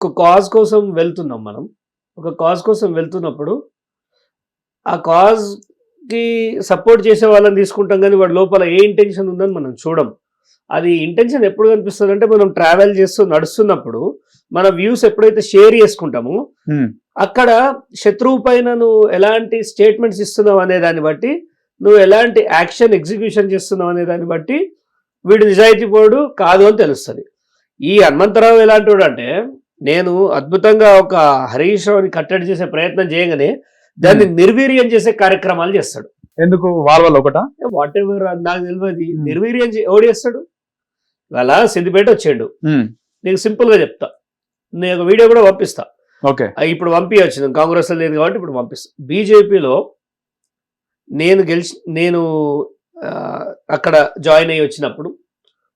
ఒక కాజ్ కోసం వెళ్తున్నాం మనం. ఒక కాజ్ కోసం వెళ్తున్నప్పుడు, ఆ కాజ్‌కి సపోర్ట్ చేసే వాళ్ళని తీసుకుంటాం గానీ, వాడి లోపల ఏ ఇంటెన్షన్ ఉందని మనం చూడం. అది ఇంటెన్షన్ ఎప్పుడు కనిపిస్తదంటే, మనం ట్రావెల్ చేస్తూ నడుస్తున్నప్పుడు, మన వ్యూస్ ఎప్పుడైతే షేర్ చేసుకుంటామో, అక్కడ శత్రువు పైన నువ్వు ఎలాంటి స్టేట్మెంట్స్ ఇస్తున్నావు అనే దాన్ని బట్టి, నువ్వు ఎలాంటి యాక్షన్ ఎగ్జిక్యూషన్ చేస్తున్నావు అనే దాన్ని బట్టి, వీడు నిజాయితీపరుడు కాదు అని తెలుస్తది. ఈ హనుమంతరావు ఎలాంటోడంటే, నేను అద్భుతంగా ఒక హరీష్ రావుని కట్టడి చేసే ప్రయత్నం చేయగానే, దాన్ని నిర్వీర్యం చేసే కార్యక్రమాలు చేస్తాడు. ఎందుకు వాళ్ళ వల్ల ఒకటా? వాట్ ఎవర్ నాకు తెలియదు. నిర్వీర్యం ఎవడు చేస్తాడు? ఇవాళ సిద్దిపేట వచ్చాడు. నీకు సింపుల్ గా చెప్తా, నేను ఒక వీడియో కూడా పంపిస్తా. ఓకే, ఇప్పుడు పంపించచ్చు, కాంగ్రెస్ లో లేదు కాబట్టి ఇప్పుడు పంపిస్తా. బీజేపీలో నేను అక్కడ జాయిన్ అయ్యి వచ్చినప్పుడు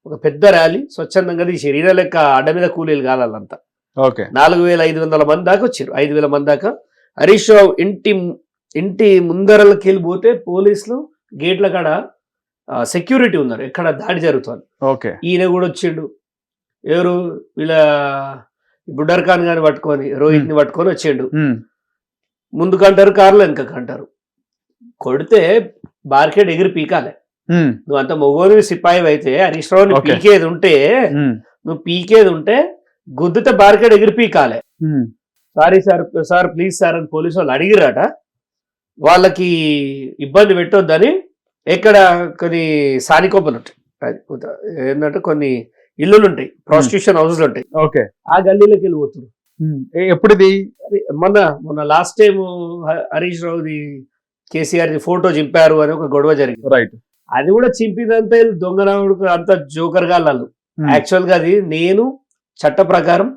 ఒక పెద్ద ర్యాలీ స్వచ్ఛందంగా తీసారు. ఇదే లెక్క అడ్డ మీద కూలీలు కాలంతా. ఓకే, 4500 మంది దాకా వచ్చారు, 5000 మంది దాకా. హరీష్ రావు ఇంటి ముందరలకి వెళ్ళిపోతే పోలీసులు గేట్ల కాడ సెక్యూరిటీ ఉన్నారు, ఎక్కడ దాడి జరుగుతుంది. ఓకే, ఈయన కూడా వచ్చిండు. ఎవరు వీళ్ళ బుడ్డర్ ఖాన్ గారిని పట్టుకొని, రోహిత్ ని పట్టుకొని వచ్చిండు. ముందుకంటారు, కార్లో వెనకకంటారు. కొడితే బార్కెట్ ఎగిరి పీకాలే. నువ్వు అంత మొగోని సిపాయి అయితే హరీష్ రావుని పీకేది ఉంటే గుద్దుతే బార్కెట్ ఎగిరి పీకాలే. సారీ సార్ ప్లీజ్ సార్ అని పోలీసు వాళ్ళు అడిగిరాట. వాళ్ళకి ఇబ్బంది పెట్టొద్దని ఎక్కడ కొన్ని సానికోపలు ఉంటాయి, ఏంటంటే కొన్ని ఇల్లులు ఉంటాయి, ప్రాస్టిట్యూషన్ హౌసెస్ ఉంటాయి. ఓకే, ఆ గల్లీలోకి వెళ్ళిపోతున్నారు. ఎప్పుడుది? మొన్న లాస్ట్ టైం హరీష్ రావుది కేసీఆర్ ఫోటో చింపారు అని ఒక గొడవ జరిగింది. రైట్, అది కూడా చింపినంత దొంగరాముడు అంత జోకర్ గా వాళ్ళు. యాక్చువల్ గా అది నేను చట్ట ప్రకారం